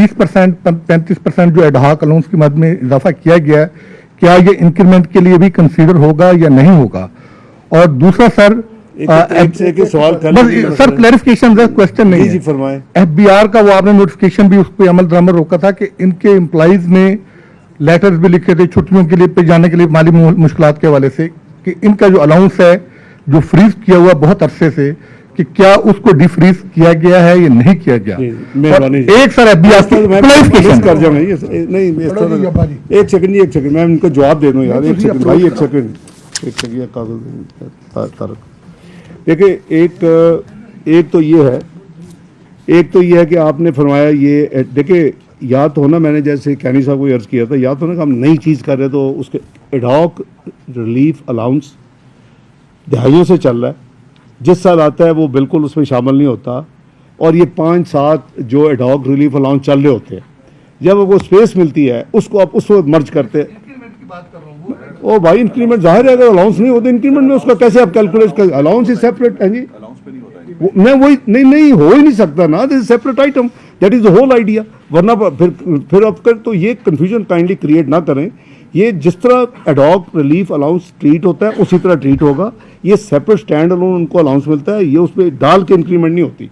30% 35% जो ad hoc allowance की मद में इजाफा किया गया है, क्या ये इंक्रीमेंट के लिए भी कंसीडर होगा या नहीं होगा? और दूसरा सर एक सवाल सर क्लैरिफिकेशन क्वेश्चन नहीं जी फरमाएं। एफबीआर का वो आपने नोटिफिकेशन भी उस पर अमल दरामद रोका था कि इनके एम्प्लॉइज ने लेटर्स भी लिखे थे छुट्टियों के लिए पे जाने के लिए माली मुश्किलात के हवाले से कि इनका जो अलाउंस है जो फ्रीज किया हुआ बहुत अरसे से कि क्या उसको डिफ्रीज किया गया है या नहीं किया गया। एक सर एफबीआर कर जाऊंगा नहीं एक सेकंड मैं इनको जवाब दे दूं यार। एक सेकंड भाई एक सेकंड कागज देखिए एक तो ये है कि आपने फरमाया ये देखिए या तो ना मैंने जैसे कैनी साहब को अर्ज किया था या तो ना हम नई चीज़ कर रहे तो उसके एडहॉक रिलीफ अलाउंस दहाइयों से चल रहा है, जिस साल आता है वो बिल्कुल उसमें शामिल नहीं होता। और ये 5-7 जो एडहॉक रिलीफ अलाउंस चल रहे होते हैं, जब वो स्पेस मिलती है उसको आप उसको मर्ज करते हैं। ओ भाई इंक्रीमेंट जाहिर है अगर अलाउंस नहीं होता इंक्रीमेंट में उसका कैसे आप कैलकुलेट कर, अलाउंस इज सेपरेट है जी। मैं वही नहीं हो ही नहीं सकता ना, this is separate item, that is the whole idea. वरना फिर अब कर तो ये कंफ्यूजन काइंडली क्रिएट ना करें। ये जिस तरह एडहॉक रिलीफ अलाउंस ट्रीट होता है उसी तरह ट्रीट होगा। ये सेपरेट स्टैंड अलोन उनको अलाउंस मिलता है, ये उसमें डाल के इंक्रीमेंट नहीं होती,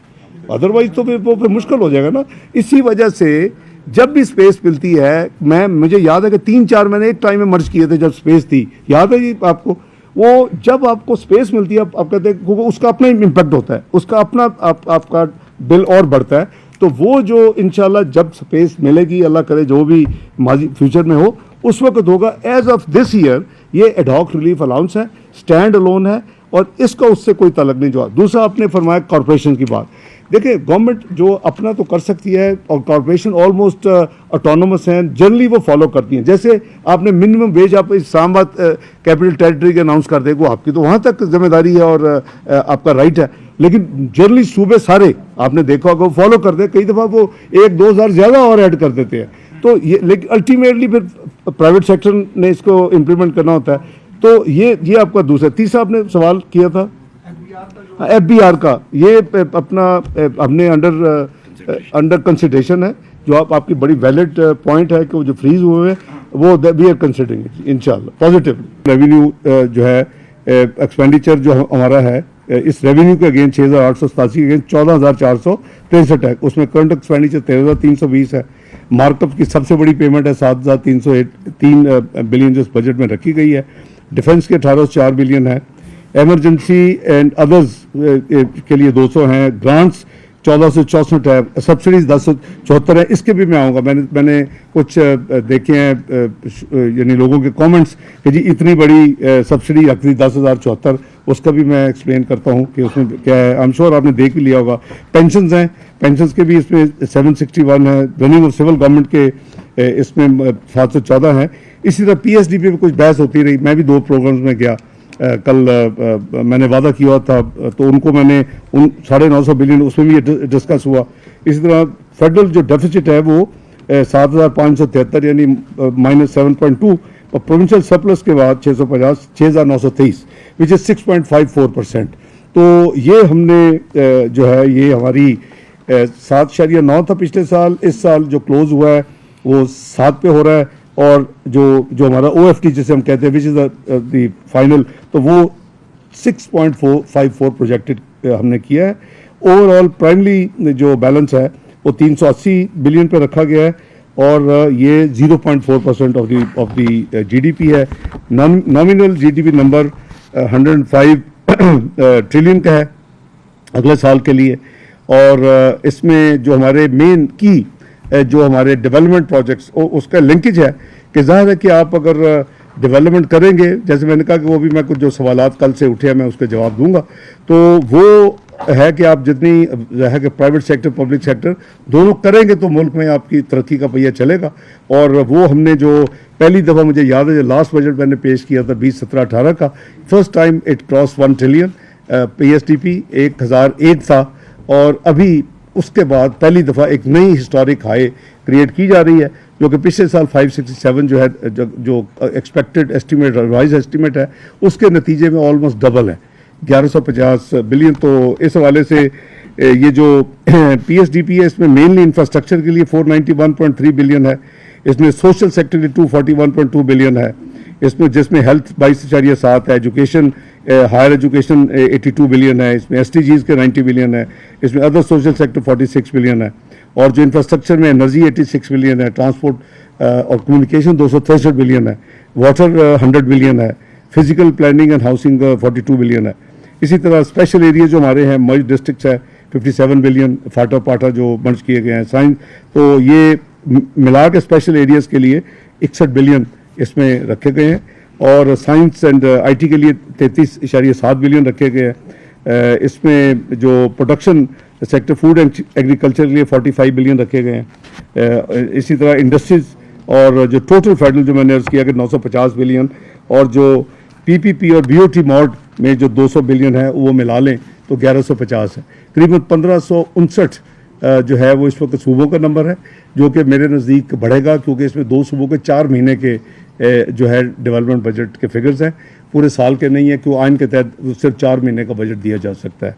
अदरवाइज तो फिर मुश्किल हो जाएगा ना। इसी वजह से जब भी स्पेस मिलती है, मुझे याद है कि 3-4 मैंने एक टाइम में मर्ज किए थे जब स्पेस थी, याद है जी आपको। वो जब आपको स्पेस मिलती है आप कहते हैं उसका अपना इम्पैक्ट होता है, उसका अपना आपका बिल और बढ़ता है। तो वो जो इंशाल्लाह जब स्पेस मिलेगी, अल्लाह करे जो भी माजी फ्यूचर में हो उस वक्त होगा। एज ऑफ दिस ईयर ये एडहॉक रिलीफ अलाउंस है, स्टैंड अलोन है और इसका उससे कोई तलक नहीं। जो दूसरा आपने फरमाया कॉरपोरेशन की बात, देखिए गवर्नमेंट जो अपना तो कर सकती है और कॉरपोरेशन ऑलमोस्ट ऑटोनोमस हैं, जनरली वो फॉलो करती हैं। जैसे आपने मिनिमम वेज आप इस्लामाबाद कैपिटल टेरिटरी के अनाउंस कर दे, वो आपकी तो वहाँ तक जिम्मेदारी है और आपका राइट है, लेकिन जनरली सूबे सारे आपने देखा होगा वो फॉलो करते हैं। कई दफ़ा वो 1-2 हज़ार ज़्यादा और ऐड कर देते हैं। तो ये लेकिन अल्टीमेटली फिर प्राइवेट सेक्टर ने इसको इम्प्लीमेंट करना होता है। तो ये आपका दूसरा। तीसरा आपने सवाल किया था एफबीआर का, ये अपना हमने अंडर कंसिडरेशन है, जो आपकी बड़ी वैलिड पॉइंट है कि वो जो फ्रीज हुए हैं वो वी आर कंसिडरिंग इंशाल्लाह पॉजिटिव। रेवेन्यू जो है एक्सपेंडिचर जो हमारा है इस रेवेन्यू के अगेंस्ट 6,887 के अगेंस्ट 14,463 है। उसमें करंट एक्सपेंडिचर 13,320 है। मार्कअप की सबसे बड़ी पेमेंट है 7,303 बिलियन जो इस बजट में रखी गई है। डिफेंस के 1804 बिलियन है। एमरजेंसी एंड अदर्स के लिए 200 हैं। ग्रांट्स 1464 है। सब्सिडीज 1074 है। इसके भी मैं आऊँगा। मैंने कुछ देखे हैं यानी लोगों के कमेंट्स कि जी इतनी बड़ी सब्सिडी रख दी 10,074, उसका भी मैं एक्सप्लेन करता हूँ कि उसमें क्या है। आई एम श्योर आपने देख भी लिया होगा। पेंशंस हैं, पेंशंस के भी इसमें 761 है। रनिंग ऑफ सिविल गवर्नमेंट के इसमें 714 है। इसी तरह पीएसडीपी पे कुछ बहस होती रही। मैं भी 2 प्रोग्राम्स में गया। कल मैंने वादा किया था तो उनको मैंने उन 950 बिलियन उसमें भी डिस्कस हुआ। इसी तरह फेडरल जो डेफिसिट है वो 7,573 यानी -7.2 और प्रोविंशियल सरप्लस के बाद 6,923 विच इज 6.54%। तो ये हमने जो है ये हमारी 7.9 था पिछले साल, इस साल जो क्लोज हुआ है वो 7 पे हो रहा है। और जो हमारा OFT जिसे हम कहते हैं विच इज़ द फाइनल, तो वो 6.54 प्रोजेक्टेड हमने किया है। ओवरऑल प्राइमरी जो बैलेंस है वो 380 बिलियन पे रखा गया है और ये 0.4% ऑफ द GDP है। नॉमिनल GDP नंबर 105 ट्रिलियन का है अगले साल के लिए। और इसमें जो हमारे मेन की जो हमारे डेवलपमेंट प्रोजेक्ट्स उसका लिंकेज है कि जाहिर है कि आप अगर डेवलपमेंट करेंगे, जैसे मैंने कहा कि वो भी मैं कुछ जो सवालात कल से उठे हैं मैं उसके जवाब दूंगा, तो वो है कि आप जितनी है कि प्राइवेट सेक्टर पब्लिक सेक्टर दोनों करेंगे तो मुल्क में आपकी तरक्की का पहिया चलेगा। और वो हमने जो पहली दफ़ा मुझे याद है जो लास्ट बजट मैंने पेश किया था 2017-18 का, first time it cross 1 trillion. PSDP 1001 था और अभी उसके बाद पहली दफ़ा एक नई हिस्टोरिक हाई क्रिएट की जा रही है जो कि पिछले साल 567 जो है जो एक्सपेक्टेड एस्टीमेट रिवाइज एस्टीमेट है उसके नतीजे में ऑलमोस्ट डबल है 1150 बिलियन। तो इस हवाले से ये जो PSDP है इसमें मेनली इंफ्रास्ट्रक्चर के लिए 491.3 बिलियन है, इसमें सोशल सेक्टर के 241.2 बिलियन है, इसमें जिसमें हेल्थ 22.7 है, एजुकेशन हायर एजुकेशन 82 बिलियन है, इसमें SDGs के 90 बिलियन है, इसमें अदर सोशल सेक्टर 46 बिलियन है, और जो इंफ्रास्ट्रक्चर में एनर्जी 86 बिलियन है, ट्रांसपोर्ट और कम्युनिकेशन 263 बिलियन है, वाटर 100 बिलियन है, physical planning and housing 42 billion है। इसी तरह स्पेशल एरिया जो हमारे हैं मर्ज डिस्ट्रिक्ट्स है 57 बिलियन, फाटा पाटा जो मर्ज किए गए हैं साइंस, तो ये मिला के स्पेशल एरियाज़ के लिए 61 बिलियन इसमें रखे गए हैं, और साइंस एंड IT के लिए 33.7 बिलियन रखे गए हैं। इसमें जो production sector food and agriculture के लिए 45 बिलियन रखे गए हैं। इसी तरह इंडस्ट्रीज और जो टोटल फेडरल जो मैंने अर्ज किया कि 950 बिलियन, और जो PPP और BOT मॉड में जो 200 बिलियन है वो मिला लें तो 1150 है। करीबन 1559 जो है वो इस वक्त सूबों का नंबर है, जो कि मेरे नज़दीक बढ़ेगा, क्योंकि इसमें 2 सूबों के 4 महीने के जो है डेवलपमेंट बजट के फिगर्स हैं, पूरे साल के नहीं है, क्योंकि आइन के तहत सिर्फ 4 महीने का बजट दिया जा सकता है।